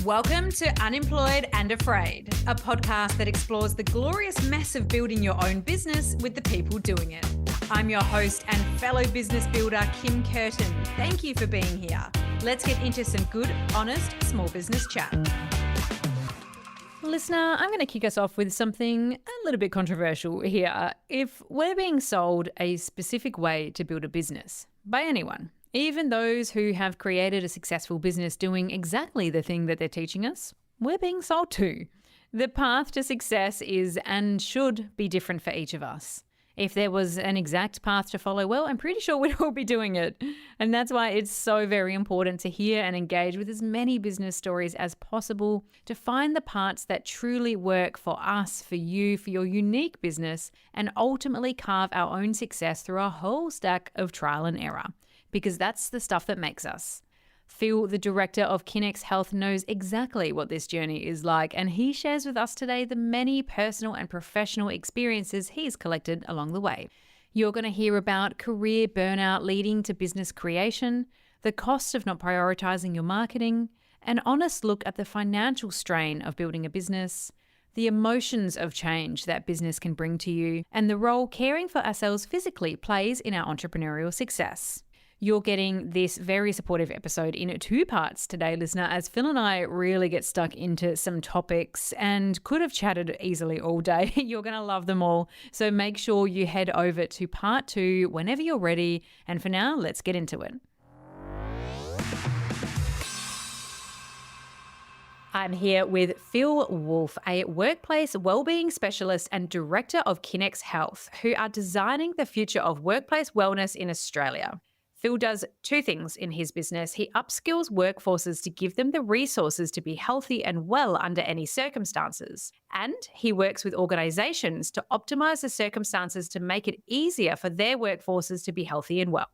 Welcome to Unemployed and Afraid, a podcast that explores the glorious mess of building your own business with the people doing it. I'm your host and fellow business builder, Kim Curtin. Thank you for being here. Let's get into some good, honest, small business chat. Listener, I'm going to kick us off with something a little bit controversial here. If we're being sold a specific way to build a business by anyone, even those who have created a successful business doing exactly the thing that they're teaching us, we're being sold to. The path to success is and should be different for each of us. If there was an exact path to follow, well, I'm pretty sure we'd all be doing it. And that's why it's so very important to hear and engage with as many business stories as possible to find the parts that truly work for us, for you, for your unique business, and ultimately carve our own success through a whole stack of trial and error. Because that's the stuff that makes us. Phil, the director of Kinex Health, knows exactly what this journey is like, and he shares with us today the many personal and professional experiences he's collected along the way. You're going to hear about career burnout leading to business creation, the cost of not prioritising your marketing, an honest look at the financial strain of building a business, the emotions of change that business can bring to you, and the role caring for ourselves physically plays in our entrepreneurial success. You're getting this very supportive episode in two parts today, listener, as Phil and I really get stuck into some topics and could have chatted easily all day. You're going to love them all. So make sure you head over to part 2 whenever you're ready. And for now, let's get into it. I'm here with Phil Wolfee, a workplace wellbeing specialist and director of Kinex Health, who are designing the future of workplace wellness in Australia. Phil does two things in his business. He upskills workforces to give them the resources to be healthy and well under any circumstances. And he works with organisations to optimise the circumstances to make it easier for their workforces to be healthy and well.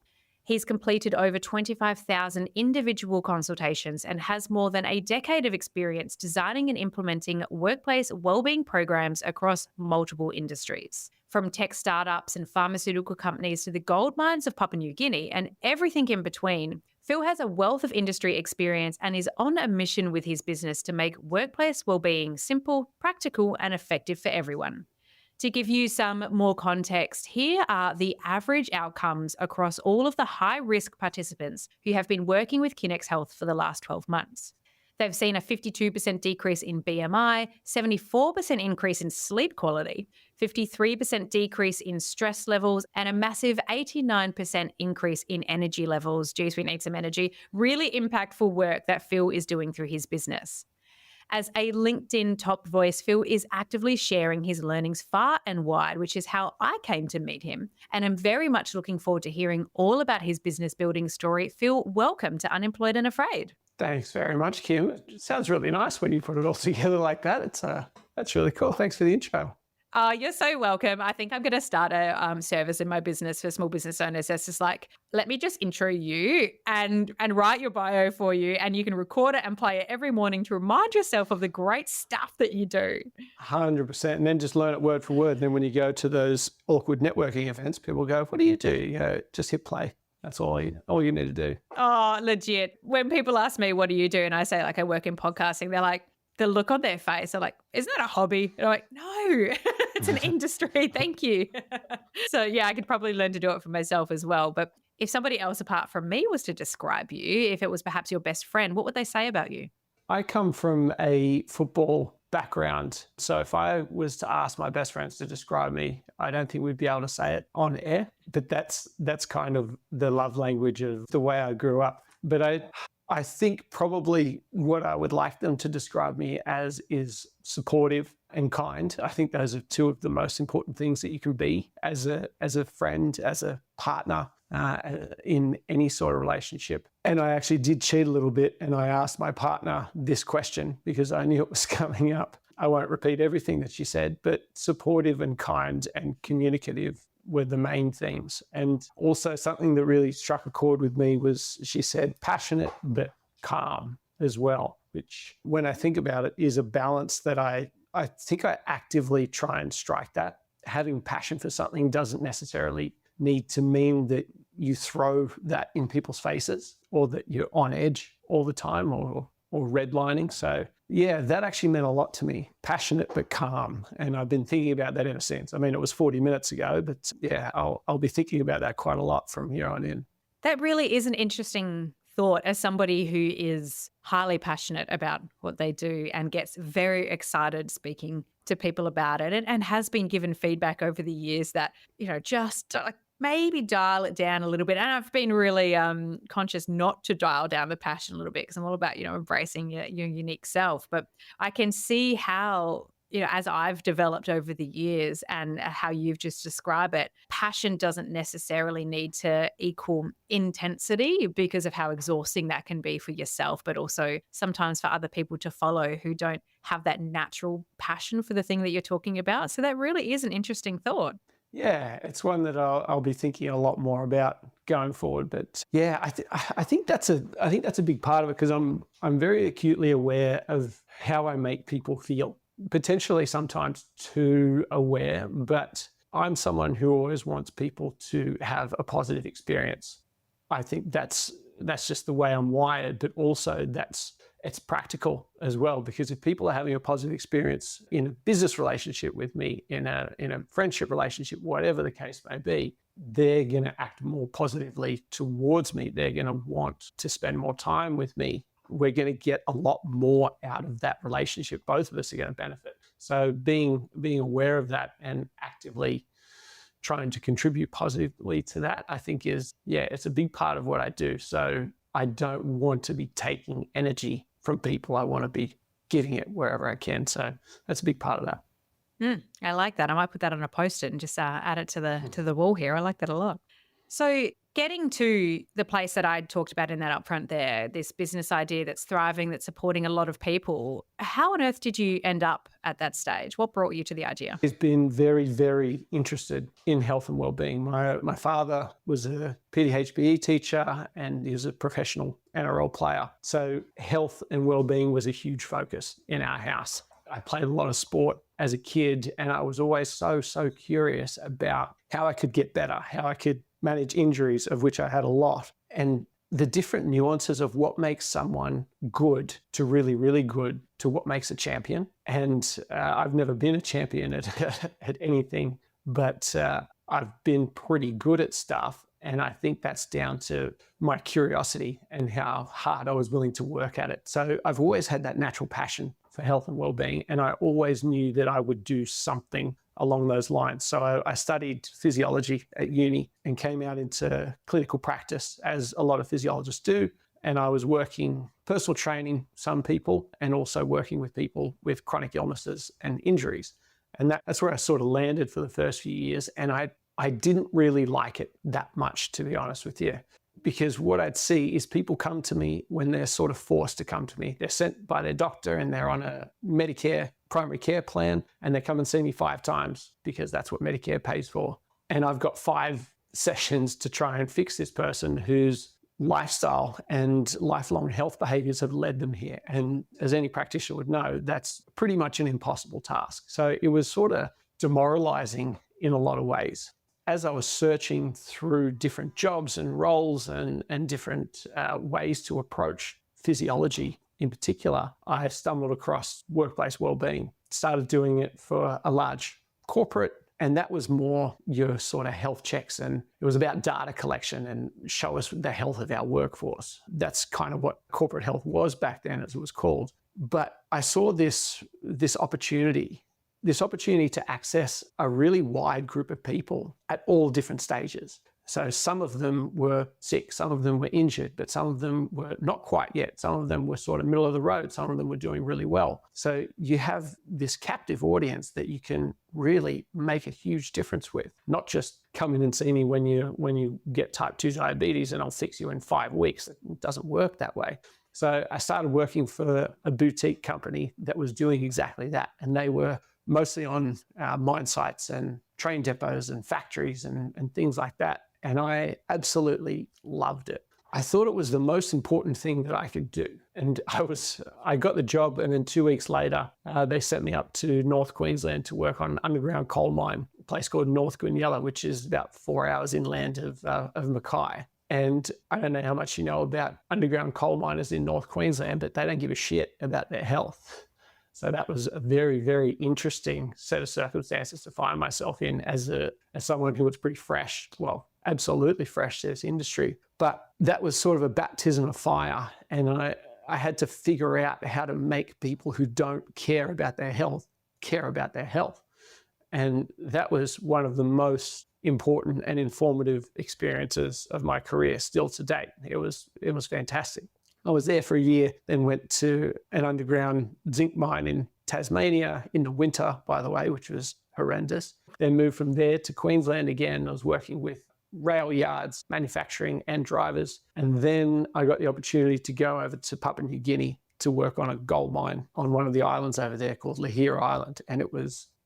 He's completed over 25,000 individual consultations and has more than a decade of experience designing and implementing workplace wellbeing programs across multiple industries. From tech startups and pharmaceutical companies to the gold mines of Papua New Guinea and everything in between, Phil has a wealth of industry experience and is on a mission with his business to make workplace wellbeing simple, practical, and effective for everyone. To give you some more context, here are the average outcomes across all of the high-risk participants who have been working with Kinex Health for the last 12 months. They've seen a 52% decrease in BMI, 74% increase in sleep quality, 53% decrease in stress levels, and a massive 89% increase in energy levels. Geez, we need some energy. Really impactful work that Phil is doing through his business. As a LinkedIn top voice, Phil is actively sharing his learnings far and wide, which is how I came to meet him. And I'm very much looking forward to hearing all about his business building story. Phil, welcome to Unemployed and Afraid. Thanks very much, Kim. It sounds really nice when you put it all together like that. That's really cool. Thanks for the intro. You're so welcome. I think I'm going to start a service in my business for small business owners. That's just like, let me just intro you and write your bio for you, and you can record it and play it every morning to remind yourself of the great stuff that you do. 100%. And then just learn it word for word. And then when you go to those awkward networking events, people go, what do? You go, just hit play. That's all you need to do. Oh, legit. When people ask me, what do you do? And I say, like, I work in podcasting, they're like, the look on their face, they're like, isn't that a hobby? And I'm like, no, it's an industry. Thank you. So yeah, I could probably learn to do it for myself as well. But if somebody else apart from me was to describe you, if it was perhaps your best friend, what would they say about you? I come from a football background. So if I was to ask my best friends to describe me, I don't think we'd be able to say it on air. But that's kind of the love language of the way I grew up. But I think probably what I would like them to describe me as is supportive and kind. I think those are two of the most important things that you can be as a friend, as a partner in any sort of relationship. And I actually did cheat a little bit, and I asked my partner this question because I knew it was coming up. I won't repeat everything that she said, but supportive and kind and communicative were the main themes. And also something that really struck a chord with me was she said passionate but calm as well, which when I think about it is a balance that I think I actively try and strike that. Having passion for something doesn't necessarily need to mean that you throw that in people's faces or that you're on edge all the time or or redlining. So yeah, that actually meant a lot to me. Passionate but calm. And I've been thinking about that ever since. I mean, it was 40 minutes ago, but yeah, I'll be thinking about that quite a lot from here on in. That really is an interesting thought as somebody who is highly passionate about what they do and gets very excited speaking to people about it and has been given feedback over the years that, just like maybe dial it down a little bit. And I've been really conscious not to dial down the passion a little bit because I'm all about, embracing your unique self. But I can see how, as I've developed over the years and how you've just described it, passion doesn't necessarily need to equal intensity because of how exhausting that can be for yourself, but also sometimes for other people to follow who don't have that natural passion for the thing that you're talking about. So that really is an interesting thought. Yeah, it's one that I'll be thinking a lot more about going forward. But yeah, I think that's a big part of it because I'm very acutely aware of how I make people feel. Potentially sometimes too aware, but I'm someone who always wants people to have a positive experience. I think that's just the way I'm wired, but also it's practical as well, because if people are having a positive experience in a business relationship with me, in a friendship relationship, whatever the case may be, they're going to act more positively towards me. They're going to want to spend more time with me. We're going to get a lot more out of that relationship. Both of us are going to benefit. So being aware of that and actively trying to contribute positively to that, I think it's a big part of what I do. So I don't want to be taking energy from people. I want to be giving it wherever I can. So that's a big part of that. I like that. I might put that on a post-it and just add it to the wall here. I like that a lot. So getting to the place that I talked about in that upfront there, this business idea that's thriving, that's supporting a lot of people, how on earth did you end up at that stage? What brought you to the idea? He's been very, very interested in health and well-being. My father was a PDHPE teacher and he was a professional NRL player. So health and well-being was a huge focus in our house. I played a lot of sport as a kid and I was always so curious about how I could get better, how I could manage injuries, of which I had a lot, and the different nuances of what makes someone good to really, really good to what makes a champion. And I've never been a champion at anything, but I've been pretty good at stuff. And I think that's down to my curiosity and how hard I was willing to work at it. So I've always had that natural passion for health and well-being, and I always knew that I would do something along those lines. So I studied physiology at uni and came out into clinical practice, as a lot of physiologists do. And I was working personal training some people and also working with people with chronic illnesses and injuries. And that's where I sort of landed for the first few years. And I didn't really like it that much, to be honest with you, because what I'd see is people come to me when they're sort of forced to come to me. They're sent by their doctor and they're on a Medicare primary care plan and they come and see me 5 times because that's what Medicare pays for. And I've got 5 sessions to try and fix this person whose lifestyle and lifelong health behaviors have led them here. And as any practitioner would know, that's pretty much an impossible task. So it was sort of demoralizing in a lot of ways. As I was searching through different jobs and roles and different ways to approach physiology in particular, I stumbled across workplace wellbeing, started doing it for a large corporate, and that was more your sort of health checks, and it was about data collection and show us the health of our workforce. That's kind of what corporate health was back then, as it was called. But I saw this opportunity to access a really wide group of people at all different stages. So some of them were sick, some of them were injured, but some of them were not quite yet. Some of them were sort of middle of the road. Some of them were doing really well. So you have this captive audience that you can really make a huge difference with. Not just come in and see me when you get type 2 diabetes and I'll fix you in 5 weeks. It doesn't work that way. So I started working for a boutique company that was doing exactly that. And they were mostly on mine sites and train depots and factories and things like that. And I absolutely loved it. I thought it was the most important thing that I could do. And I got the job, and then 2 weeks later, they sent me up to North Queensland to work on an underground coal mine, a place called North Goonyella, which is about 4 hours inland of Mackay. And I don't know how much you know about underground coal miners in North Queensland, but they don't give a shit about their health. So that was a very, very interesting set of circumstances to find myself in as someone who was pretty fresh, well, absolutely fresh to this industry. But that was sort of a baptism of fire. And I had to figure out how to make people who don't care about their health care about their health. And that was one of the most important and informative experiences of my career still to date. It was fantastic. I was there for a year, then went to an underground zinc mine in Tasmania in the winter, by the way, which was horrendous. Then moved from there to Queensland again. I was working with rail yards, manufacturing and drivers. And then I got the opportunity to go over to Papua New Guinea to work on a gold mine on one of the islands over there called Lahira Island. And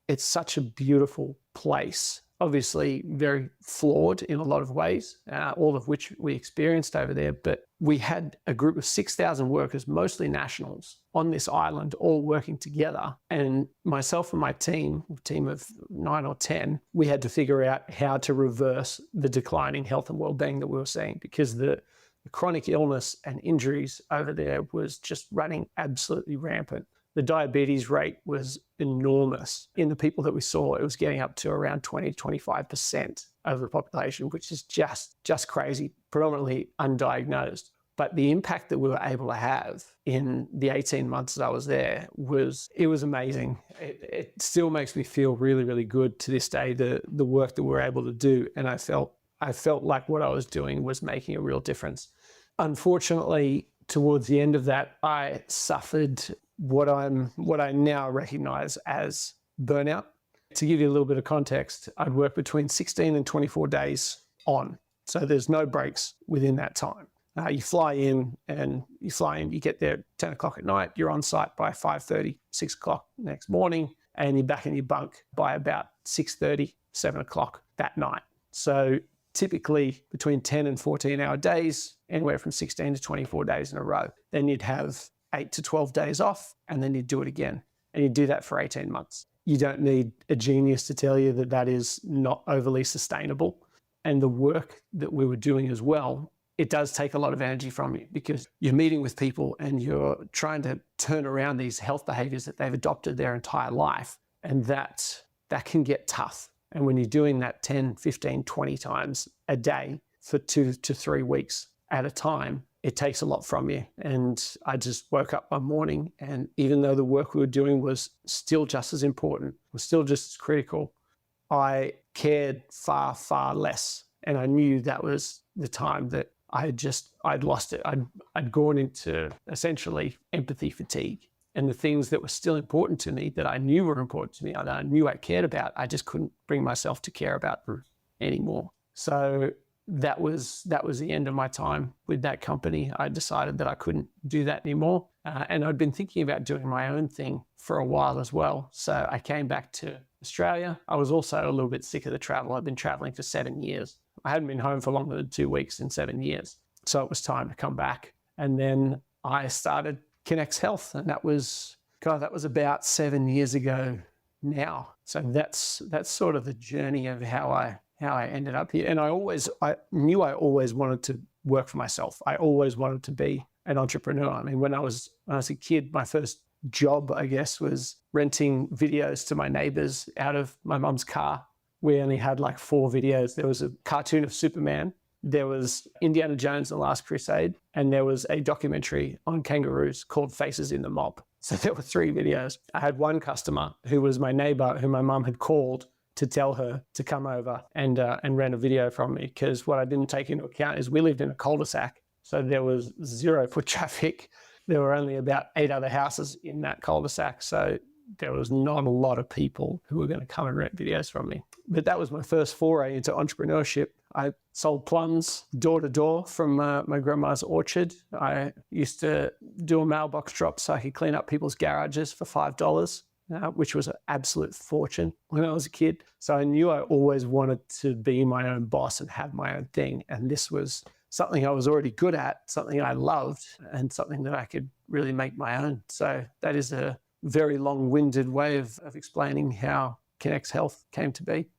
it's such a beautiful place. Obviously very flawed in a lot of ways, all of which we experienced over there. But we had a group of 6,000 workers, mostly nationals, on this island, all working together. And myself and my team, a team of 9 or 10, we had to figure out how to reverse the declining health and well-being that we were seeing, because the chronic illness and injuries over there was just running absolutely rampant. The diabetes rate was enormous. In the people that we saw, it was getting up to around 20 to 25% of the population, which is just crazy, predominantly undiagnosed. But the impact that we were able to have in the 18 months that I was there was amazing. It still makes me feel really, really good to this day, the work that we were able to do. And I felt like what I was doing was making a real difference. Unfortunately, towards the end of that, I suffered what I now recognize as burnout. To give you a little bit of context, I'd work between 16 and 24 days on. So there's no breaks within that time. You fly in, you get there at 10 o'clock at night, you're on site by 5:30, 6 o'clock next morning, and you're back in your bunk by about 6:30, 7 o'clock that night. So typically between 10 and 14-hour days, anywhere from 16 to 24 days in a row. Then you'd have 8 to 12 days off, and then you'd do it again. And you'd do that for 18 months. You don't need a genius to tell you that that is not overly sustainable. And the work that we were doing as well, it does take a lot of energy from you, because you're meeting with people and you're trying to turn around these health behaviors that they've adopted their entire life. And that can get tough. And when you're doing that 10, 15, 20 times a day for 2 to 3 weeks at a time, it takes a lot from you. And I just woke up one morning, and even though the work we were doing was still just as important, was still just as critical, I cared far, far less. And I knew that was the time that I'd lost it. I'd gone into essentially empathy fatigue. And the things that were still important to me, that I knew were important to me, that I knew I cared about, I just couldn't bring myself to care about them anymore. So that was the end of my time with that company. I decided that I couldn't do that anymore. And I'd been thinking about doing my own thing for a while as well. So I came back to Australia. I was also a little bit sick of the travel. I'd been traveling for 7 years. I hadn't been home for longer than 2 weeks in 7 years. So it was time to come back. And then I started Kinex Health, and that was about 7 years ago now. So that's sort of the journey of how I ended up here. And I knew I always wanted to work for myself. I always wanted to be an entrepreneur. I mean, when I was a kid, my first job, I guess, was renting videos to my neighbors out of my mum's car. We only had like 4 videos. There was a cartoon of Superman, there was Indiana Jones and the Last Crusade, and there was a documentary on kangaroos called Faces in the Mob. So there were 3 videos. I had one customer who was my neighbor, who my mum had called to tell her to come over and rent a video from me, because what I didn't take into account is we lived in a cul-de-sac, so there was 0 foot traffic. There were only about 8 other houses in that cul-de-sac, so there was not a lot of people who were going to come and rent videos from me. But that was my first foray into entrepreneurship. I sold plums door to door from my grandma's orchard. I used to do a mailbox drop so I could clean up people's garages for $5, which was an absolute fortune when I was a kid. So I knew I always wanted to be my own boss and have my own thing. And this was something I was already good at, something I loved, and something that I could really make my own. So that is a very long-winded way of explaining how Kinex Health came to be.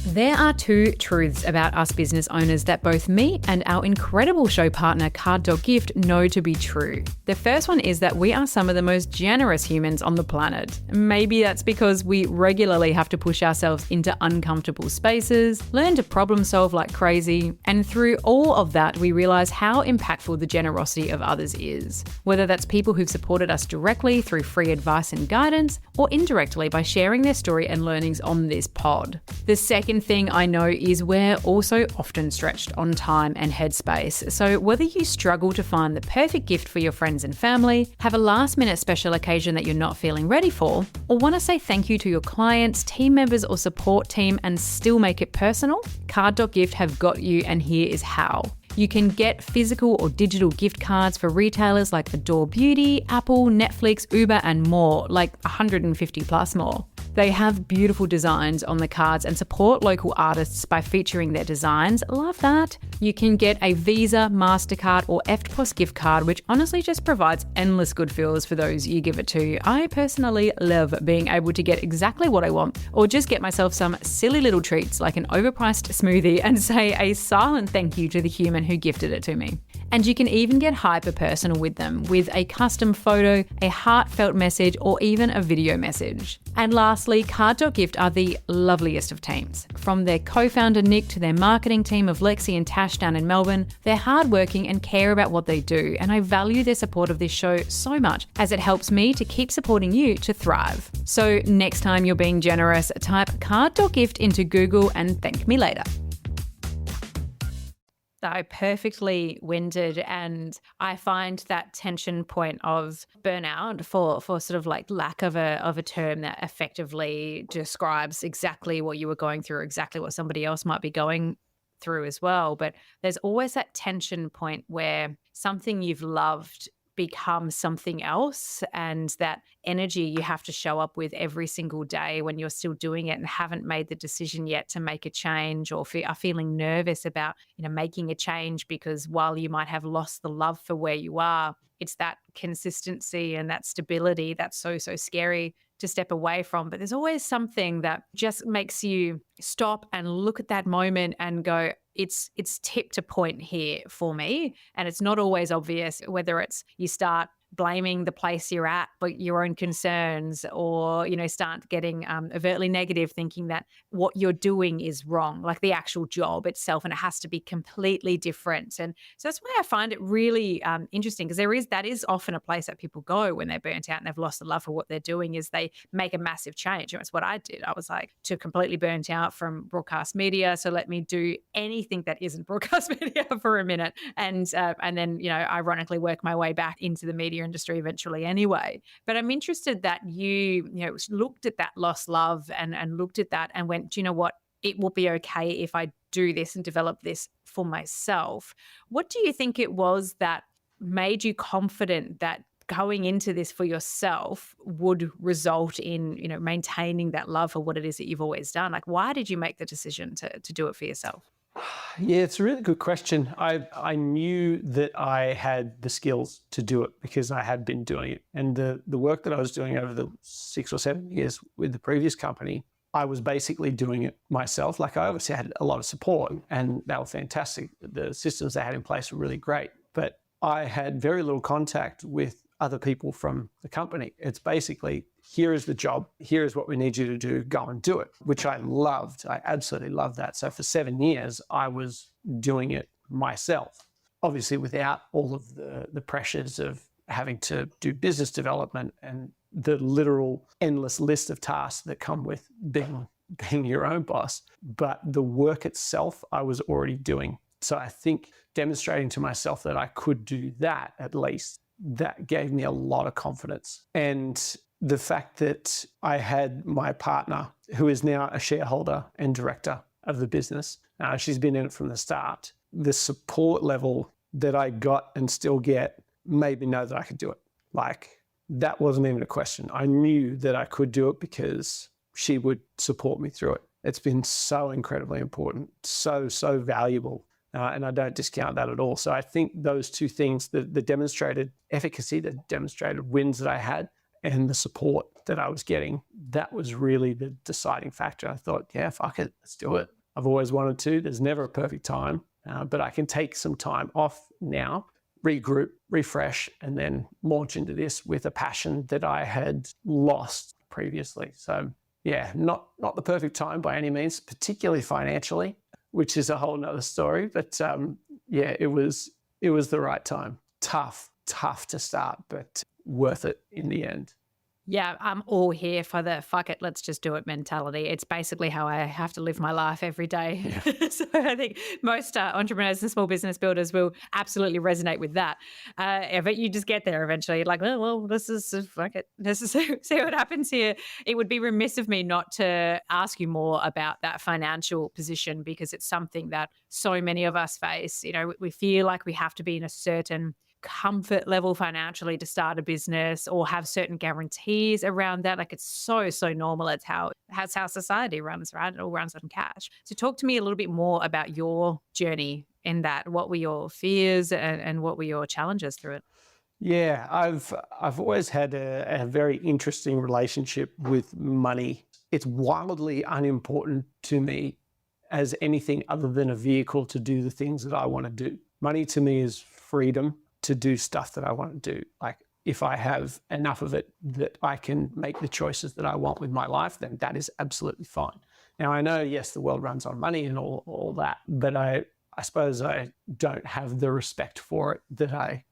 There are two truths about us business owners that both me and our incredible show partner Card Gift know to be true. The first one is that we are some of the most generous humans on the planet. Maybe that's because we regularly have to push ourselves into uncomfortable spaces, learn to problem solve like crazy, and through all of that we realise how impactful the generosity of others is. Whether that's people who've supported us directly through free advice and guidance, or indirectly by sharing their story and learnings on this pod. The second thing I know is we're also often stretched on time and headspace. So whether you struggle to find the perfect gift for your friends and family, have a last minute special occasion that you're not feeling ready for, or want to say thank you to your clients, team members or support team and still make it personal, Card.gift have got you, and here is how. You can get physical or digital gift cards for retailers like Adore Beauty, Apple, Netflix, Uber and more, like 150 plus more. They have beautiful designs on the cards and support local artists by featuring their designs. Love that. You can get a Visa, MasterCard or EFTPOS gift card, which honestly just provides endless good feels for those you give it to. I personally love being able to get exactly what I want, or just get myself some silly little treats like an overpriced smoothie and say a silent thank you to the human who gifted it to me. And you can even get hyper personal with them with a custom photo, a heartfelt message, or even a video message. And lastly, Card.gift are the loveliest of teams. From their co-founder Nick to their marketing team of Lexi and Tash down in Melbourne, they're hardworking and care about what they do, and I value their support of this show so much as it helps me to keep supporting you to thrive. So next time you're being generous, type Card.gift into Google and thank me later. So perfectly winded, and I find that tension point of burnout for sort of like lack of a term that effectively describes exactly what you were going through, exactly what somebody else might be going through as well. But there's always that tension point where something you've loved becomes something else, and that energy you have to show up with every single day when you're still doing it and haven't made the decision yet to make a change, or are feeling nervous about making a change, because while you might have lost the love for where you are, it's that consistency and that stability that's so scary to step away from. But there's always something that just makes you stop and look at that moment and go, it's tipped a point here for me. And it's not always obvious, whether it's you start blaming the place you're at, but your own concerns, or, start getting overtly negative, thinking that what you're doing is wrong, like the actual job itself, and it has to be completely different. And so that's why I find it really interesting, because that is often a place that people go when they're burnt out and they've lost the love for what they're doing, is they make a massive change. And it's what I did. I was like, too completely burnt out from broadcast media, so let me do anything that isn't broadcast media for a minute, and then ironically work my way back into the media industry eventually anyway. But I'm interested that you looked at that lost love and looked at that and went, do you know what? It will be okay if I do this and develop this for myself. What do you think it was that made you confident that going into this for yourself would result in, maintaining that love for what it is that you've always done? Like, why did you make the decision to do it for yourself? Yeah, it's a really good question. I knew that I had the skills to do it because I had been doing it. And the work that I was doing over the 6 or 7 years with the previous company, I was basically doing it myself. Like, I obviously had a lot of support and they were fantastic. The systems they had in place were really great. But I had very little contact with other people from the company. It's basically, here is the job, here is what we need you to do, go and do it, which I loved. I absolutely loved that. So for 7 years, I was doing it myself, obviously without all of the pressures of having to do business development and the literal endless list of tasks that come with being your own boss. But the work itself, I was already doing. So I think demonstrating to myself that I could do that, at least, that gave me a lot of confidence. And the fact that I had my partner, who is now a shareholder and director of the business, she's been in it from the start, the support level that I got and still get made me know that I could do it. Like, that wasn't even a question. I knew that I could do it because she would support me through it. It's been so incredibly important, so valuable. And I don't discount that at all. So I think those two things, the demonstrated efficacy, the demonstrated wins that I had, and the support that I was getting, that was really the deciding factor. I thought, yeah, fuck it, let's do it. I've always wanted to. There's never a perfect time, but I can take some time off now, regroup, refresh, and then launch into this with a passion that I had lost previously. So yeah, not the perfect time by any means, particularly financially, which is a whole nother story. But yeah, it was the right time. Tough to start, but worth it in the end. Yeah, I'm all here for the fuck it, let's just do it mentality. It's basically how I have to live my life every day. Yeah. So I think most entrepreneurs and small business builders will absolutely resonate with that. But you just get there eventually. You're like, well, this is fuck it. This is see what happens here. It would be remiss of me not to ask you more about that financial position, because it's something that so many of us face. You know, we feel like we have to be in a certain comfort level financially to start a business or have certain guarantees around that. Like, it's so normal. It's how society runs, right? It all runs on cash. So talk to me a little bit more about your journey in that. What were your fears and what were your challenges through it? Yeah, I've always had a very interesting relationship with money. It's wildly unimportant to me as anything other than a vehicle to do the things that I want to do. Money to me is freedom to do stuff that I want to do. Like, if I have enough of it that I can make the choices that I want with my life, then that is absolutely fine. Now, I know, yes, the world runs on money and all that, but I suppose I don't have the respect for it that I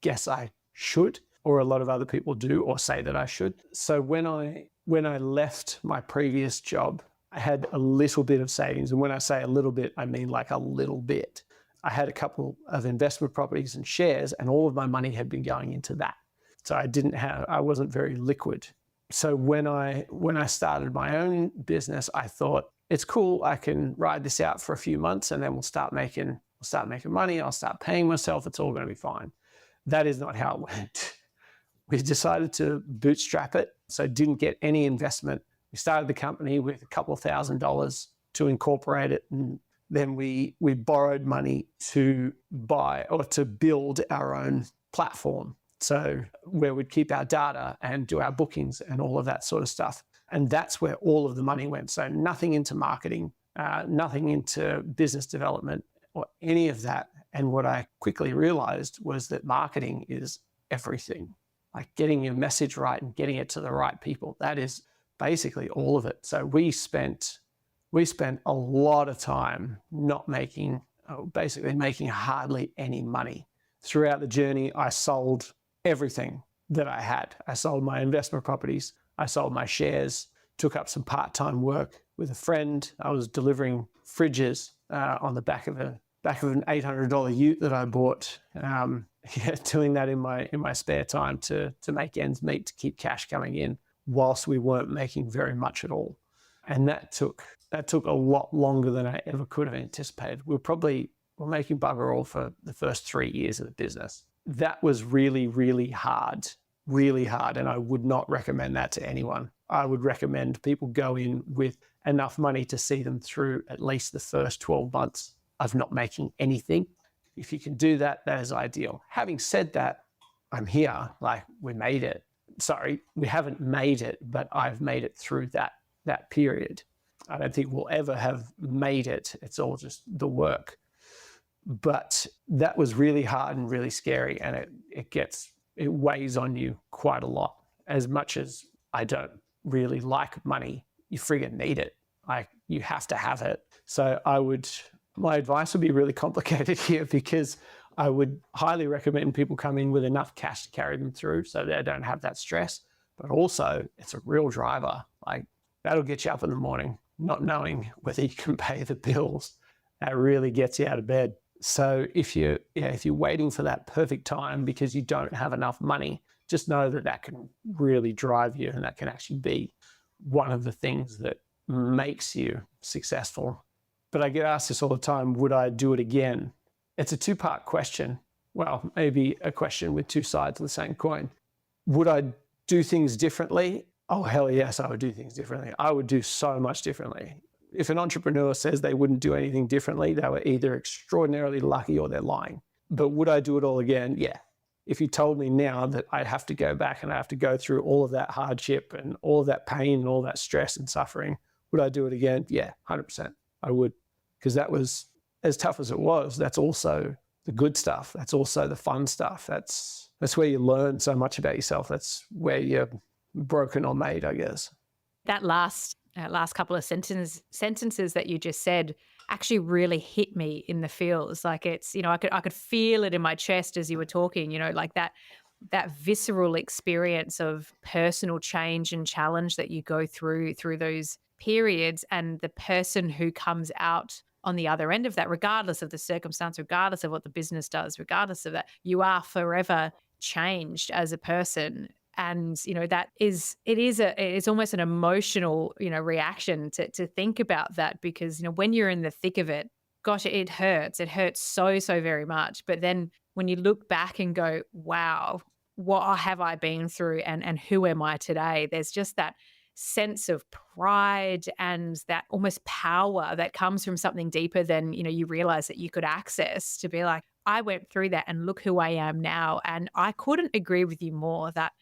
guess I should, or a lot of other people do, or say that I should. So when I left my previous job, I had a little bit of savings. And when I say a little bit, I mean like a little bit. I had a couple of investment properties and shares, and all of my money had been going into that. So I wasn't very liquid. So when I started my own business, I thought, it's cool, I can ride this out for a few months and then we'll start making money, I'll start paying myself, it's all going to be fine. That is not how it went. We decided to bootstrap it, so didn't get any investment. We started the company with a couple of $1,000s to incorporate it, and then we borrowed money to buy or to build our own platform. So where we'd keep our data and do our bookings and all of that sort of stuff. And that's where all of the money went. So nothing into marketing, nothing into business development or any of that. And what I quickly realized was that marketing is everything. Like, getting your message right and getting it to the right people. That is basically all of it. So we spent a lot of time basically making hardly any money. Throughout the journey, I sold everything that I had. I sold my investment properties, I sold my shares, took up some part-time work with a friend. I was delivering fridges on the back of an $800 ute that I bought. Doing that in my spare time to make ends meet, to keep cash coming in, whilst we weren't making very much at all. And that took a lot longer than I ever could have anticipated. We're making bugger all for the first 3 years of the business. That was really, really hard, and I would not recommend that to anyone. I would recommend people go in with enough money to see them through at least the first 12 months of not making anything. If you can do that, that is ideal. Having said that, I'm here, like, we made it. Sorry, we haven't made it, but I've made it through that period. I don't think we'll ever have made it. It's all just the work. But that was really hard and really scary, and it weighs on you quite a lot. As much as I don't really like money, you friggin' need it. Like, you have to have it. So my advice would be really complicated here, because I would highly recommend people come in with enough cash to carry them through so they don't have that stress. But also, it's a real driver. Like, that'll get you up in the morning, not knowing whether you can pay the bills. That really gets you out of bed. So if you're waiting for that perfect time because you don't have enough money, just know that can really drive you, and that can actually be one of the things that makes you successful. But I get asked this all the time, would I do it again? It's a two-part question. Well, maybe a question with two sides of the same coin. Would I do things differently? Oh, hell yes, I would do things differently. I would do so much differently. If an entrepreneur says they wouldn't do anything differently, they were either extraordinarily lucky or they're lying. But would I do it all again? Yeah. If you told me now that I have to go back and I have to go through all of that hardship and all of that pain and all that stress and suffering, would I do it again? Yeah, 100%. I would. because that was, as tough as it was, that's also the good stuff. That's also the fun stuff. That's where you learn so much about yourself. That's where you're broken or made, I guess. That last couple of sentences that you just said actually really hit me in the feels. Like it's, I could feel it in my chest as you were talking, like that visceral experience of personal change and challenge that you go through those periods, and the person who comes out on the other end of that, regardless of the circumstance, regardless of what the business does, regardless of that, you are forever changed as a person. And it's almost an emotional reaction to think about that, because when you're in the thick of it, gosh, it hurts so very much. But then when you look back and go, wow, what have I been through, and who am I today, there's just that sense of pride and that almost power that comes from something deeper than you realize that you could access, to be like, I went through that and look who I am now. And I couldn't agree with you more that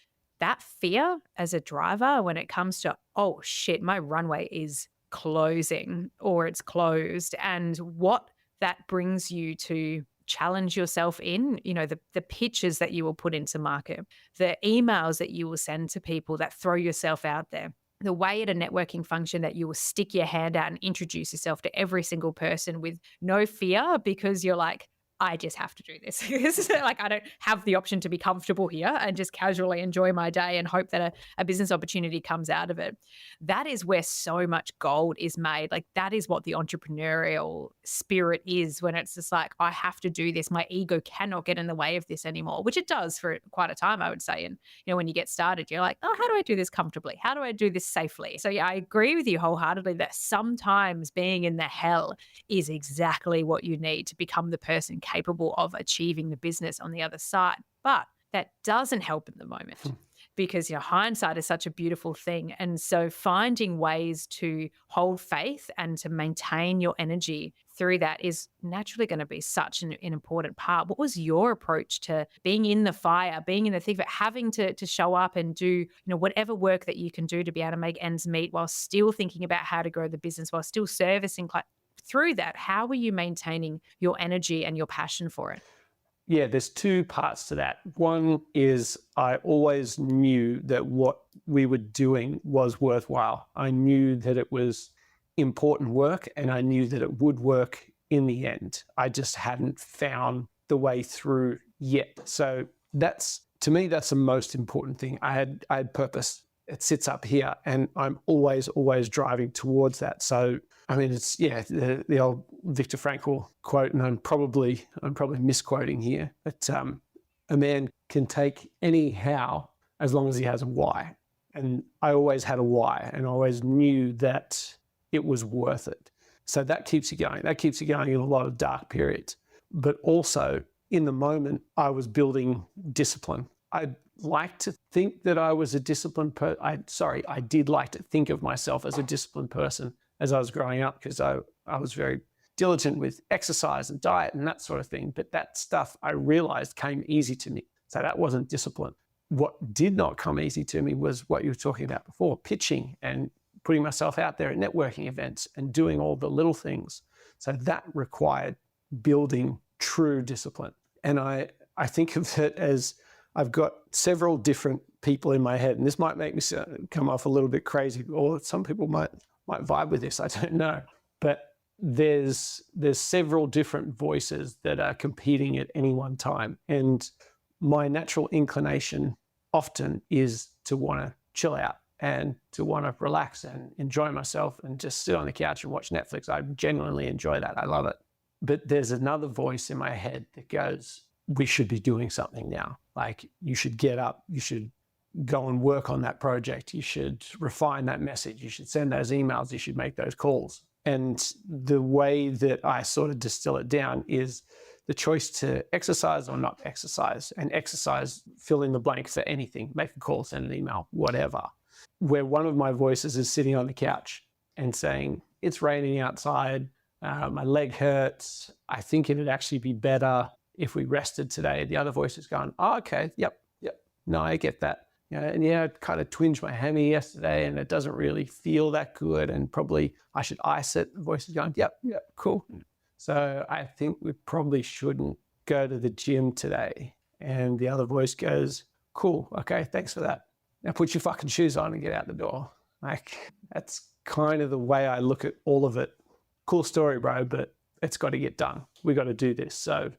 fear as a driver, when it comes to, oh shit, my runway is closing or it's closed, and what that brings you to challenge yourself in, the pitches that you will put into market, the emails that you will send to people that throw yourself out there, the way at a networking function that you will stick your hand out and introduce yourself to every single person with no fear, because you're like, I just have to do this. Like, I don't have the option to be comfortable here and just casually enjoy my day and hope that a business opportunity comes out of it. That is where so much gold is made. Like, that is what the entrepreneurial spirit is, when it's just like, I have to do this. My ego cannot get in the way of this anymore, which it does for quite a time, I would say. And, when you get started, you're like, oh, how do I do this comfortably? How do I do this safely? So yeah, I agree with you wholeheartedly that sometimes being in the hell is exactly what you need to become the person capable of achieving the business on the other side. But that doesn't help in the moment, because hindsight is such a beautiful thing. And so finding ways to hold faith and to maintain your energy through that is naturally going to be such an important part. What was your approach to being in the fire, being in the thick of it, having to show up and do whatever work that you can do to be able to make ends meet, while still thinking about how to grow the business, while still servicing clients? Through that, how were you maintaining your energy and your passion for it? Yeah, there's two parts to that. One is I always knew that what we were doing was worthwhile. I knew that it was important work, and I knew that it would work in the end. I just hadn't found the way through yet. So to me, that's the most important thing. I had purpose. It sits up here, and I'm always driving towards that. So I mean, it's the old Viktor Frankl quote, and I'm probably misquoting here, but a man can take any how as long as he has a why. And I always had a why, and I always knew that it was worth it. So that keeps you going. That keeps you going in a lot of dark periods. But also in the moment, I was building discipline. I'd like to think that I was a disciplined person. I did like to think of myself as a disciplined person as I was growing up, because I was very diligent with exercise and diet and that sort of thing. But that stuff, I realized, came easy to me. So that wasn't discipline. What did not come easy to me was what you were talking about before, pitching and putting myself out there at networking events and doing all the little things. So that required building true discipline. And I think of it as, I've got several different people in my head, and this might make me come off a little bit crazy, or some people might vibe with this, I don't know. But there's several different voices that are competing at any one time. And my natural inclination often is to want to chill out and to want to relax and enjoy myself and just sit on the couch and watch Netflix. I genuinely enjoy that. I love it. But there's another voice in my head that goes, we should be doing something now. Like, you should get up, you should go and work on that project, you should refine that message, you should send those emails, you should make those calls. And the way that I sort of distill it down is the choice to exercise or not exercise. And exercise, fill in the blank for anything, make a call, send an email, whatever. Where one of my voices is sitting on the couch and saying, it's raining outside, my leg hurts, I think it'd actually be better if we rested today. The other voice is going, oh, okay, yep, no, I get that. And I kind of twinged my hammy yesterday and it doesn't really feel that good and probably I should ice it. The voice is going, yep, cool. So I think we probably shouldn't go to the gym today. And the other voice goes, cool, okay, thanks for that. Now put your fucking shoes on and get out the door. Like, that's kind of the way I look at all of it. Cool story, bro, but it's got to get done. We got to do this. So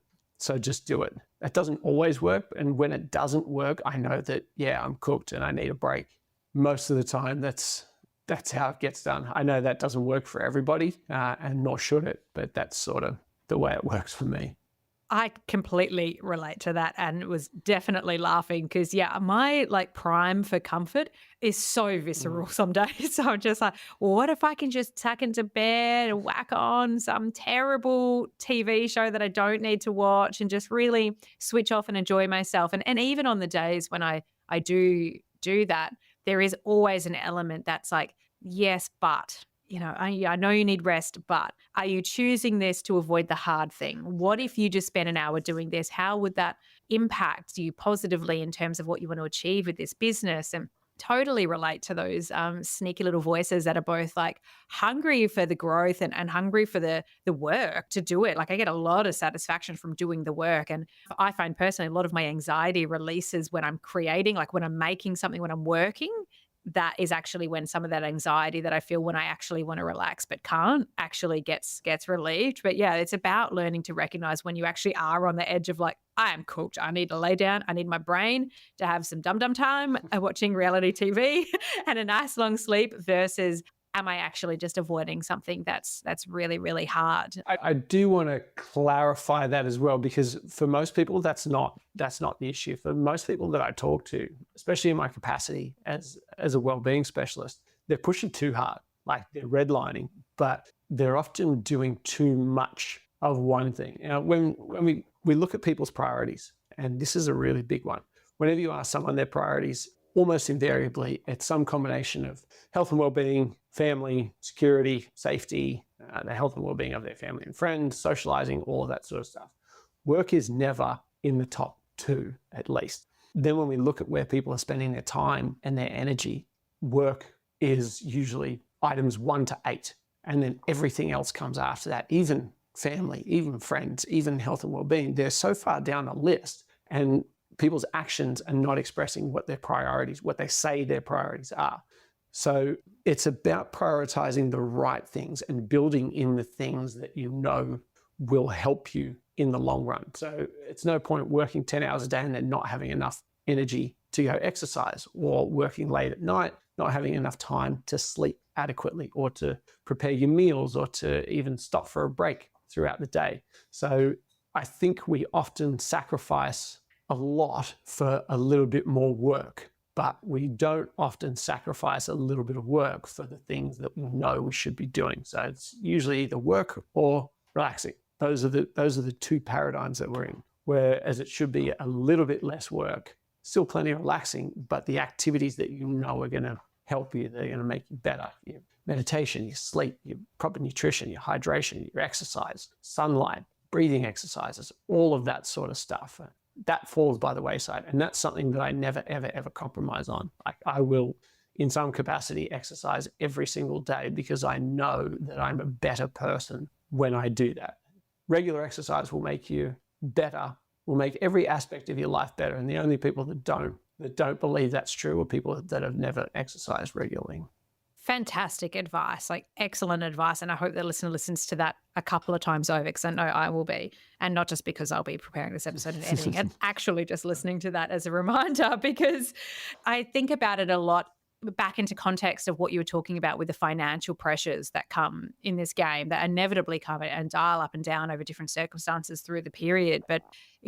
just do it. That doesn't always work. And when it doesn't work, I know that, I'm cooked and I need a break. Most of the time, that's how it gets done. I know that doesn't work for everybody, and nor should it, but that's sort of the way it works for me. I completely relate to that and was definitely laughing because, my prime for comfort is so visceral some days. So I'm just like, well, what if I can just tuck into bed and whack on some terrible TV show that I don't need to watch and just really switch off and enjoy myself? And even on the days when I do that, there is always an element that's like, yes, but... I know you need rest, but are you choosing this to avoid the hard thing? What if you just spent an hour doing this? How would that impact you positively in terms of what you want to achieve with this business? And totally relate to those sneaky little voices that are both like hungry for the growth and hungry for the work to do it. Like, I get a lot of satisfaction from doing the work. And I find personally a lot of my anxiety releases when I'm creating, like when I'm making something, when I'm working. That is actually when some of that anxiety that I feel when I actually want to relax but can't actually gets relieved. But it's about learning to recognize when you actually are on the edge of like, I am cooked. I need to lay down. I need my brain to have some dum-dum time watching reality TV and a nice long sleep versus am I actually just avoiding something that's really, really hard? I do want to clarify that as well, because for most people, that's not the issue. For most people that I talk to, especially in my capacity as a wellbeing specialist, they're pushing too hard, like they're redlining, but they're often doing too much of one thing. When we look at people's priorities, and this is a really big one, whenever you ask someone their priorities, almost invariably, it's some combination of health and well-being, family, security, safety, the health and well-being of their family and friends, socializing, all of that sort of stuff. Work is never in the top two, at least. Then when we look at where people are spending their time and their energy, work is usually items 1 to 8. And then everything else comes after that, even family, even friends, even health and well-being. They're so far down the list. And people's actions are not expressing what their priorities, what they say their priorities are. So it's about prioritizing the right things and building in the things that you know will help you in the long run. So it's no point working 10 hours a day and then not having enough energy to go exercise, or working late at night, not having enough time to sleep adequately or to prepare your meals or to even stop for a break throughout the day. So I think we often sacrifice a lot for a little bit more work, but we don't often sacrifice a little bit of work for the things that we know we should be doing. So it's usually either work or relaxing. Those are the two paradigms that we're in, whereas it should be a little bit less work, still plenty of relaxing, but the activities that you know are going to help you, they're going to make you better. Your meditation, your sleep, your proper nutrition, your hydration, your exercise, sunlight, breathing exercises, all of that sort of stuff. That falls by the wayside. And that's something that I never, ever, ever compromise on. Like, I will, in some capacity, exercise every single day because I know that I'm a better person when I do that. Regular exercise will make you better, will make every aspect of your life better. And the only people that don't believe that's true are people that have never exercised regularly. Fantastic advice, like excellent advice. And I hope the listener listens to that a couple of times over, because I know I will be. And not just because I'll be preparing this episode and editing it, actually just listening to that as a reminder, because I think about it a lot back into context of what you were talking about with the financial pressures that come in this game, that inevitably come and dial up and down over different circumstances through the period. But,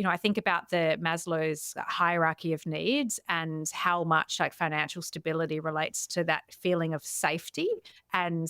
I think about the Maslow's hierarchy of needs and how much like financial stability relates to that feeling of safety. And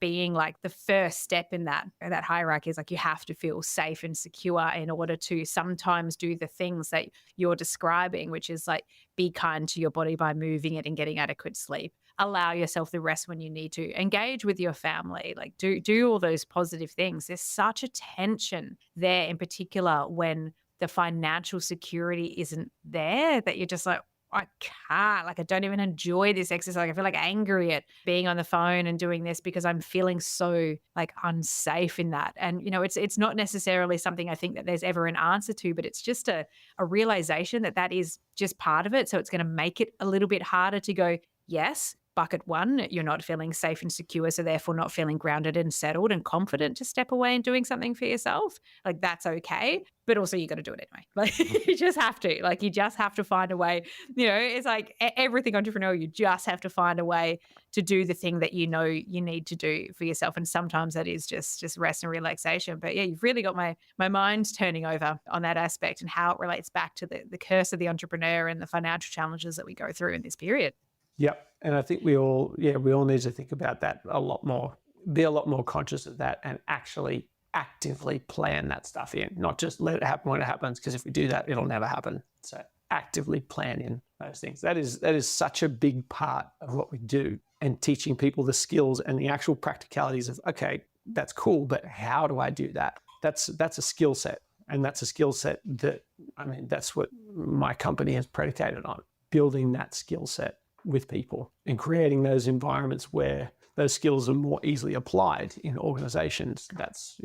being like the first step in that hierarchy is like, you have to feel safe and secure in order to sometimes do the things that you're describing, which is like, be kind to your body by moving it and getting adequate sleep. Allow yourself the rest when you need to. Engage with your family. Like do all those positive things. There's such a tension there in particular when the financial security isn't there, that you're just like, I can't, like, I don't even enjoy this exercise. Like, I feel like angry at being on the phone and doing this because I'm feeling so like unsafe in that. And, it's not necessarily something I think that there's ever an answer to, but it's just a realization that that is just part of it. So it's going to make it a little bit harder to go, yes, bucket one, you're not feeling safe and secure, so therefore not feeling grounded and settled and confident to step away and doing something for yourself. Like, that's okay. But also you got to do it anyway. Like, you just have to. Like, you just have to find a way. It's like everything entrepreneurial, you just have to find a way to do the thing that you need to do for yourself. And sometimes that is just rest and relaxation. But yeah, you've really got my mind turning over on that aspect and how it relates back to the curse of the entrepreneur and the financial challenges that we go through in this period. Yep. And I think we all need to think about that a lot more, be a lot more conscious of that, and actually actively plan that stuff in, not just let it happen when it happens, because if we do that, it'll never happen. So actively plan in those things. That is such a big part of what we do, and teaching people the skills and the actual practicalities of, okay, that's cool, but how do I do that? That's a skill set. And that's a skill set that, that's what my company is predicated on, building that skill set with people and creating those environments where those skills are more easily applied in organizations. That's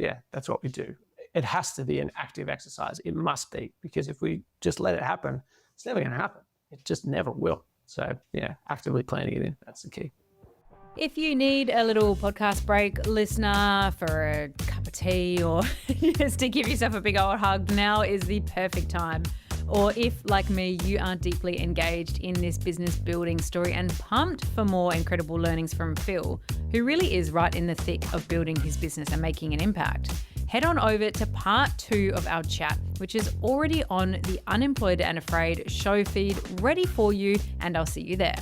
what we do. It has to be an active exercise. It must be, because if we just let it happen, it's never going to happen. It just never will. So actively planning it in, that's the key. If you need a little podcast break, listener, for a cup of tea or just to give yourself a big old hug, now is the perfect time. Or if, like me, you are deeply engaged in this business building story and pumped for more incredible learnings from Phil, who really is right in the thick of building his business and making an impact, head on over to part 2 of our chat, which is already on the Unemployed and Afraid show feed, ready for you, and I'll see you there.